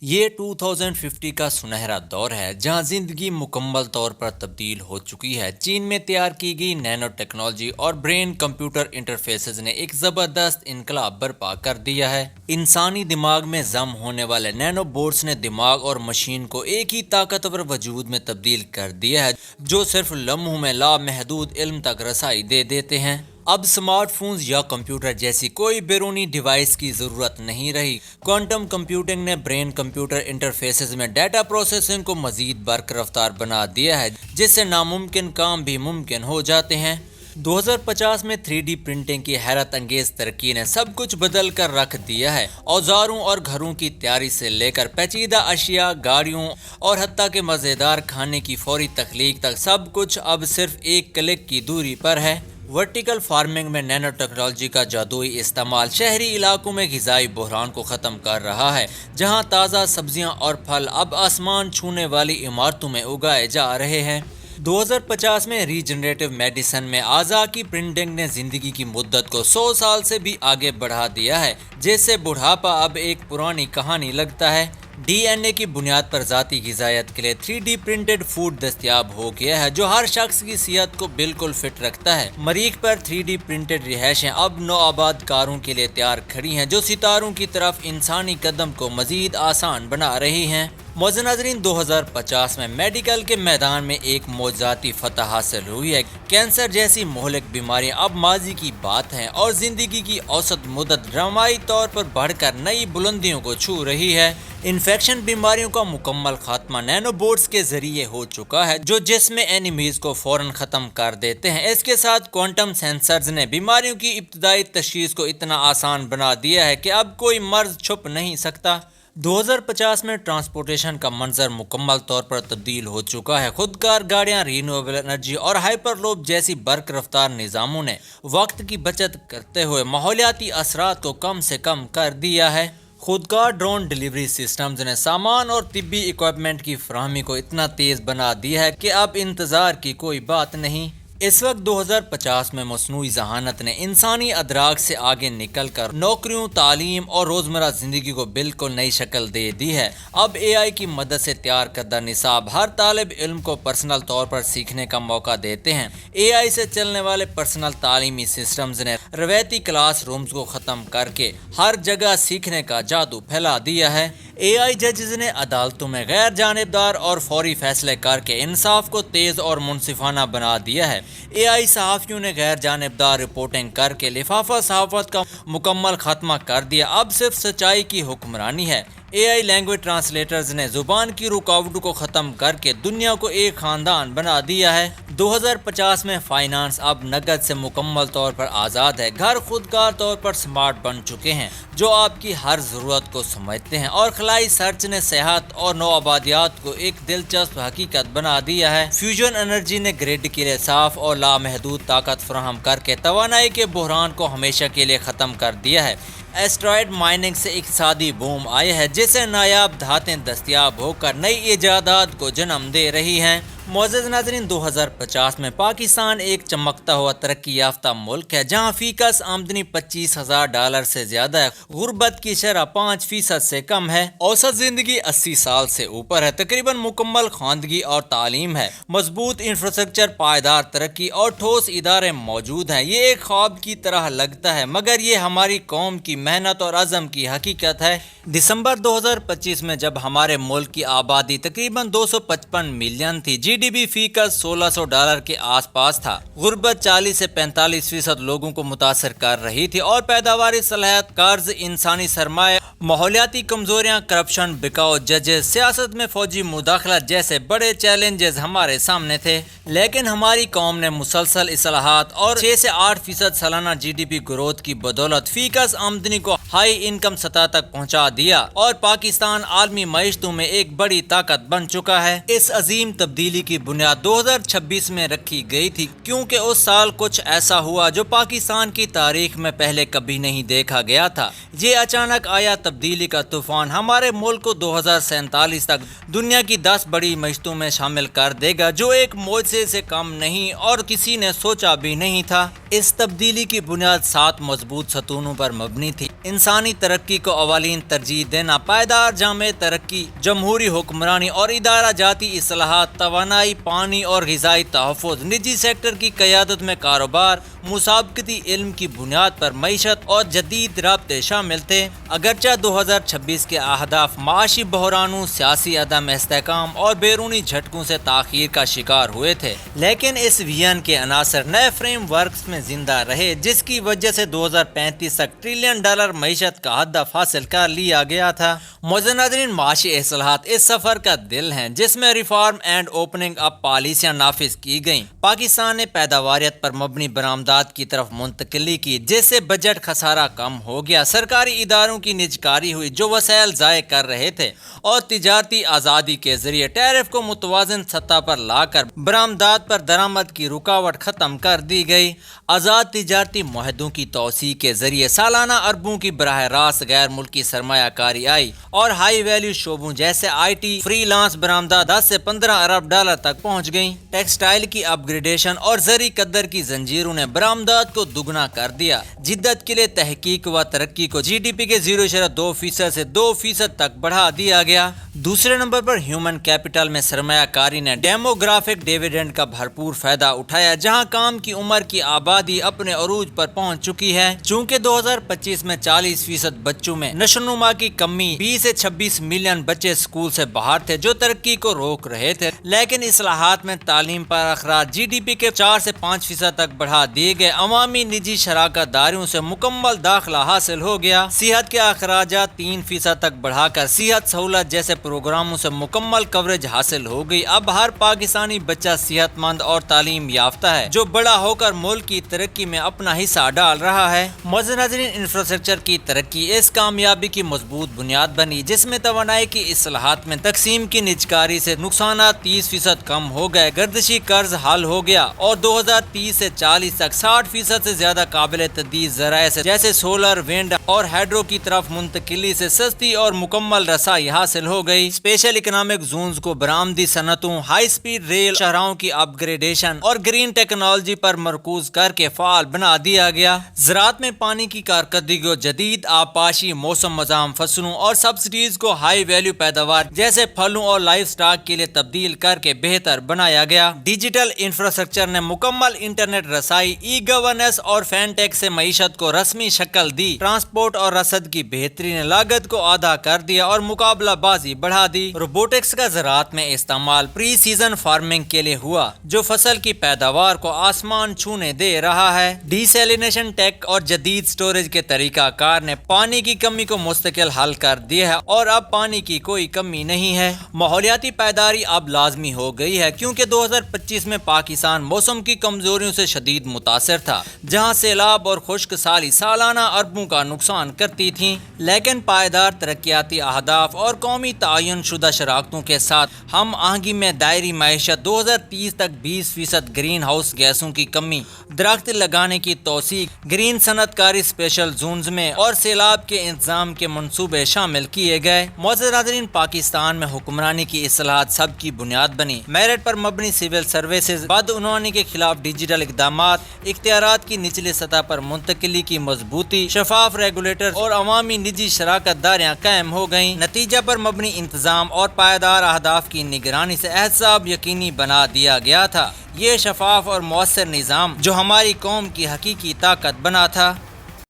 یہ 2050 کا سنہرا دور ہے جہاں زندگی مکمل طور پر تبدیل ہو چکی ہے۔ چین میں تیار کی گئی نینو ٹیکنالوجی اور برین کمپیوٹر انٹرفیسز نے ایک زبردست انقلاب برپا کر دیا ہے۔ انسانی دماغ میں ضم ہونے والے نینو بورڈز نے دماغ اور مشین کو ایک ہی طاقتور وجود میں تبدیل کر دیا ہے جو صرف لمحوں میں لامحدود علم تک رسائی دے دیتے ہیں۔ اب سمارٹ فونز یا کمپیوٹر جیسی کوئی بیرونی ڈیوائس کی ضرورت نہیں رہی۔ کوانٹم کمپیوٹنگ نے برین کمپیوٹر انٹرفیسز میں ڈیٹا پروسیسنگ کو مزید برق رفتار بنا دیا ہے جس سے ناممکن کام بھی ممکن ہو جاتے ہیں۔ 2050 میں 3D پرنٹنگ کی حیرت انگیز ترقی نے سب کچھ بدل کر رکھ دیا ہے۔ اوزاروں اور گھروں کی تیاری سے لے کر پیچیدہ اشیاء، گاڑیوں اور حتیٰ کہ مزیدار کھانے کی فوری تخلیق تک سب کچھ اب صرف ایک کلک کی دوری پر ہے۔ ورٹیکل فارمنگ میں نینو ٹیکنالوجی کا جادوئی استعمال شہری علاقوں میں غذائی بحران کو ختم کر رہا ہے، جہاں تازہ سبزیاں اور پھل اب آسمان چھونے والی عمارتوں میں اگائے جا رہے ہیں۔ 2050 میں ریجنریٹو میڈیسن میں اعضاء کی پرنٹنگ نے زندگی کی مدت کو 100 سال سے بھی آگے بڑھا دیا ہے، جس سے بڑھاپا اب ایک پرانی کہانی لگتا ہے۔ ڈی این اے کی بنیاد پر ذاتی غذائیت کے لیے 3D پرنٹڈ فوڈ دستیاب ہو گیا ہے جو ہر شخص کی صحت کو بالکل فٹ رکھتا ہے۔ مریخ پر 3D پرنٹڈ رہائشیں اب نوآباد کاروں کے لیے تیار کھڑی ہیں جو ستاروں کی طرف انسانی قدم کو مزید آسان بنا رہی ہیں۔ معزز ناظرین، 2050 میں میڈیکل کے میدان میں ایک معجزاتی فتح حاصل ہوئی ہے۔ کینسر جیسی مہلک بیماریاں اب ماضی کی بات ہیں اور زندگی کی اوسط مدت ڈرامائی طور پر بڑھ کر نئی بلندیوں کو چھو رہی ہے۔ انفیکشن بیماریوں کا مکمل خاتمہ نینو بورڈز کے ذریعے ہو چکا ہے جو جسم میں اینیمیز کو فوراً ختم کر دیتے ہیں۔ اس کے ساتھ کوانٹم سینسرز نے بیماریوں کی ابتدائی تشخیص کو اتنا آسان بنا دیا ہے کہ اب کوئی مرض چھپ نہیں سکتا۔ 2050 میں ٹرانسپورٹیشن کا منظر مکمل طور پر تبدیل ہو چکا ہے۔ خودکار گاڑیاں، رینیویبل انرجی اور ہائپر لوپ جیسی برق رفتار نظاموں نے وقت کی بچت کرتے ہوئے ماحولیاتی اثرات کو کم سے کم کر دیا ہے۔ خودکار ڈرون ڈیلیوری سسٹمز نے سامان اور طبی اکوپمنٹ کی فراہمی کو اتنا تیز بنا دیا ہے کہ اب انتظار کی کوئی بات نہیں۔ اس وقت 2050 میں مصنوعی ذہانت نے انسانی ادراک سے آگے نکل کر نوکریوں، تعلیم اور روزمرہ زندگی کو بالکل نئی شکل دے دی ہے۔ اب اے آئی کی مدد سے تیار کردہ نصاب ہر طالب علم کو پرسنل طور پر سیکھنے کا موقع دیتے ہیں۔ اے آئی سے چلنے والے پرسنل تعلیمی سسٹمز نے روایتی کلاس رومز کو ختم کر کے ہر جگہ سیکھنے کا جادو پھیلا دیا ہے۔ اے آئی ججز نے عدالتوں میں غیر جانبدار اور فوری فیصلے کر کے انصاف کو تیز اور منصفانہ بنا دیا ہے۔ اے آئی صحافیوں نے غیر جانبدار رپورٹنگ کر کے لفافہ صحافت کا مکمل خاتمہ کر دیا۔ اب صرف سچائی کی حکمرانی ہے۔ اے آئی لینگویج ٹرانسلیٹرز نے زبان کی رکاوٹوں کو ختم کر کے دنیا کو ایک خاندان بنا دیا ہے۔ 2050 میں فائنانس اب نقد سے مکمل طور پر آزاد ہے۔ گھر خودکار طور پر سمارٹ بن چکے ہیں جو آپ کی ہر ضرورت کو سمجھتے ہیں، اور خلائی سرچ نے صحت اور نوآبادیات کو ایک دلچسپ حقیقت بنا دیا ہے۔ فیوژن انرجی نے گرڈ کے لیے صاف اور لامحدود طاقت فراہم کر کے توانائی کے بحران کو ہمیشہ کے لیے ختم کر دیا ہے۔ ایسٹرائڈ مائننگ سے اقتصادی بوم آئی ہے جس سے نایاب دھاتیں دستیاب ہو کر نئی ایجادات کو جنم دے رہی ہیں۔ معزز ناظرین، 2050 میں پاکستان ایک چمکتا ہوا ترقی یافتہ ملک ہے جہاں فی کس آمدنی $25,000 سے زیادہ ہے، غربت کی شرح 5% سے کم ہے، اوسط زندگی 80 سال سے اوپر ہے، تقریباً مکمل خواندگی اور تعلیم ہے، مضبوط انفراسٹرکچر، پائیدار ترقی اور ٹھوس ادارے موجود ہیں۔ یہ ایک خواب کی طرح لگتا ہے مگر یہ ہماری قوم کی محنت اور عزم کی حقیقت ہے۔ دسمبر 2025 میں جب ہمارے ملک کی آبادی تقریباً 255 ملین تھی، جی ڈی پی فی کس $1,600 کے آس پاس تھا، غربت 40 سے 45% لوگوں کو متاثر کر رہی تھی اور پیداواری صلاحیت، قرض، انسانی سرمایہ، ماحولیاتی کمزوریاں، کرپشن، بکاؤ ججز، سیاست میں فوجی مداخلت جیسے بڑے چیلنجز ہمارے سامنے تھے۔ لیکن ہماری قوم نے مسلسل اصلاحات اور 6 سے 8% سالانہ جی ڈی پی گروتھ کی بدولت فی کس آمدنی کو ہائی انکم سطح تک پہنچا دیا اور پاکستان عالمی معیشتوں میں ایک بڑی طاقت بن چکا ہے۔ اس عظیم تبدیلی کی بنیاد 2026 میں رکھی گئی تھی، کیونکہ اس سال کچھ ایسا ہوا جو پاکستان کی تاریخ میں پہلے کبھی نہیں دیکھا گیا تھا۔ یہ اچانک آیا تبدیلی کا طوفان ہمارے ملک کو 2047 تک دنیا کی 10 بڑی معیشتوں میں شامل کر دے گا، جو ایک معجزے سے کم نہیں اور کسی نے سوچا بھی نہیں تھا۔ اس تبدیلی کی بنیاد 7 مضبوط ستونوں پر مبنی تھی: انسانی ترقی کو اولین ترجیح دینا، پائیدار جامع ترقی، جمہوری حکمرانی اور ادارہ جاتی اصلاحات، توانائی، پانی اور غذائی تحفظ، نجی سیکٹر کی قیادت میں کاروبار، مسابقتی علم کی بنیاد پر معیشت اور جدید رابطے شامل تھے۔ اگرچہ 2026 کے اہداف معاشی بحرانوں، سیاسی عدم استحکام اور بیرونی جھٹکوں سے تاخیر کا شکار ہوئے تھے، لیکن اس ویژن کے عناصر نئے فریم ورکس میں زندہ رہے، جس کی وجہ سے 2035 تک $1 ٹریلین معیشت کا ہدف حاصل کر لیا گیا تھا۔ معزز ناظرین، معاشی اصلاحات اس سفر کا دل ہیں، جس میں ریفارم اینڈ اوپننگ اپ پالیسیاں نافذ کی گئیں۔ پاکستان نے پیداواریت پر مبنی برآمدات کی طرف منتقلی کی، جس سے بجٹ خسارہ کم ہو گیا، سرکاری اداروں کی نجکاری ہوئی جو وسائل ضائع کر رہے تھے، اور تجارتی آزادی کے ذریعے ٹیرف کو متوازن سطح پر لا کر برآمدات پر درآمد کی رکاوٹ ختم کر دی گئی۔ آزاد تجارتی معاہدوں کی توسیع کے ذریعے سالانہ اربوں کی براہ راست غیر ملکی سرمایہ کاری آئی، اور ہائی ویلیو شعبوں جیسے آئی ٹی، فری لانس برآمدات 10 سے $15 ارب تک پہنچ گئیں۔ ٹیکسٹائل کی اپ گریڈیشن اور زرعی قدر کی زنجیروں نے برآمدات کو دگنا کر دیا۔ جدت کے لیے تحقیق و ترقی کو جی ڈی پی کے 0.2% سے 2% تک بڑھا دیا گیا۔ دوسرے نمبر پر ہیومن کیپٹل میں سرمایہ کاری نے ڈیموگرافک ڈیویڈنڈ کا بھرپور فائدہ اٹھایا، جہاں کام کی عمر کی آبادی اپنے عروج پر پہنچ چکی ہے۔ چونکہ 2025 میں 40% بچوں میں نشوونما کی کمی، 20 سے 26 ملین بچے اسکول سے باہر تھے جو ترقی کو روک رہے تھے، لیکن اصلاحات میں تعلیم پر اخراج جی ڈی پی کے 4 سے 5% تک بڑھا دیے گئے۔ عوامی نجی شراکت داریوں سے مکمل داخلہ حاصل ہو گیا۔ صحت کے اخراجات 3% تک بڑھا کر صحت سہولت جیسے پروگراموں سے مکمل کوریج حاصل ہو گئی۔ اب ہر پاکستانی بچہ صحت مند اور تعلیم یافتہ ہے، جو بڑا ہو کر ملک کی ترقی میں اپنا حصہ ڈال رہا ہے۔ معزز ناظرین، انفراسٹرکچر کی ترقی اس کامیابی کی مضبوط بنیاد بنی، جس میں توانائی کی اصلاحات میں تقسیم کی نجکاری سے نقصانات 30% کم ہو گئے، گردشی قرض حل ہو گیا، اور 2030 سے 40 تک 60% سے زیادہ قابل تجدید ذرائع سے جیسے سولر، ونڈ اور ہائیڈرو کی طرف منتقلی سے سستی اور مکمل رسائی حاصل ہو گئی۔ اسپیشل اکنامک زونز کو برآمدی صنعتوں، ہائی سپیڈ ریل، شاہراہوں کی اپ گریڈیشن اور گرین ٹیکنالوجی پر مرکوز کر کے فعال بنا دیا گیا۔ زراعت میں پانی کی کارکردگی کو جدید آبپاشی، موسم مزاحم فصلوں اور سبسڈیز کو ہائی ویلیو پیداوار جیسے پھلوں اور لائف سٹاک کے لیے تبدیل کر کے بہتر بنایا گیا۔ ڈیجیٹل انفراسٹرکچر نے مکمل انٹرنیٹ رسائی، ای گورننس اور فین ٹیک سے معیشت کو رسمی شکل دی۔ ٹرانسپورٹ اور رسد کی بہتری نے لاگت کو آدھا کر دیا اور مقابلہ بازی بڑھا دی۔ روبوٹکس کا زراعت میں استعمال پری سیزن فارمنگ کے لیے ہوا، جو فصل کی پیداوار کو آسمان چھونے دے رہا ہے۔ ڈی سیلینیشن ٹیک اور جدید سٹوریج کے طریقہ کار نے پانی کی کمی کو مستقل حل کر دیا ہے، اور اب پانی کی کوئی کمی نہیں ہے۔ ماحولیاتی پائیداری اب لازمی ہو گئی ہے، کیونکہ 2025 میں پاکستان موسم کی کمزوریوں سے شدید متاثر تھا، جہاں سیلاب اور خشک سالی سالانہ اربوں کا نقصان کرتی تھیں۔ لیکن پائیدار ترقیاتی اہداف اور قومی تعین شدہ شراکتوں کے ساتھ ہم آہنگی میں دائری معیشت، 2030 تک 20% گرین ہاؤس گیسوں کی کمی، درخت لگانے کی توثیق، گرین صنعت کاری اسپیشل زونز میں، اور سیلاب کے انتظام کے منصوبے شامل کیے گئے۔ معزز ناظرین، پاکستان میں حکمرانی کی اصلاحات سب کی بنیاد بنی۔ میرٹ پر مبنی سول سروسز، بدعنوانی کے خلاف ڈیجیٹل اقدامات، اختیارات کی نچلی سطح پر منتقلی کی مضبوطی، شفاف ریگولیٹر اور عوامی نجی شراکت داریاں قائم ہو گئیں۔ نتیجہ پر مبنی انتظام اور پائیدار اہداف کی نگرانی سے احتساب یقینی بنا دیا گیا تھا۔ یہ شفاف اور مؤثر نظام جو ہماری قوم کی حقیقی طاقت بنا تھا۔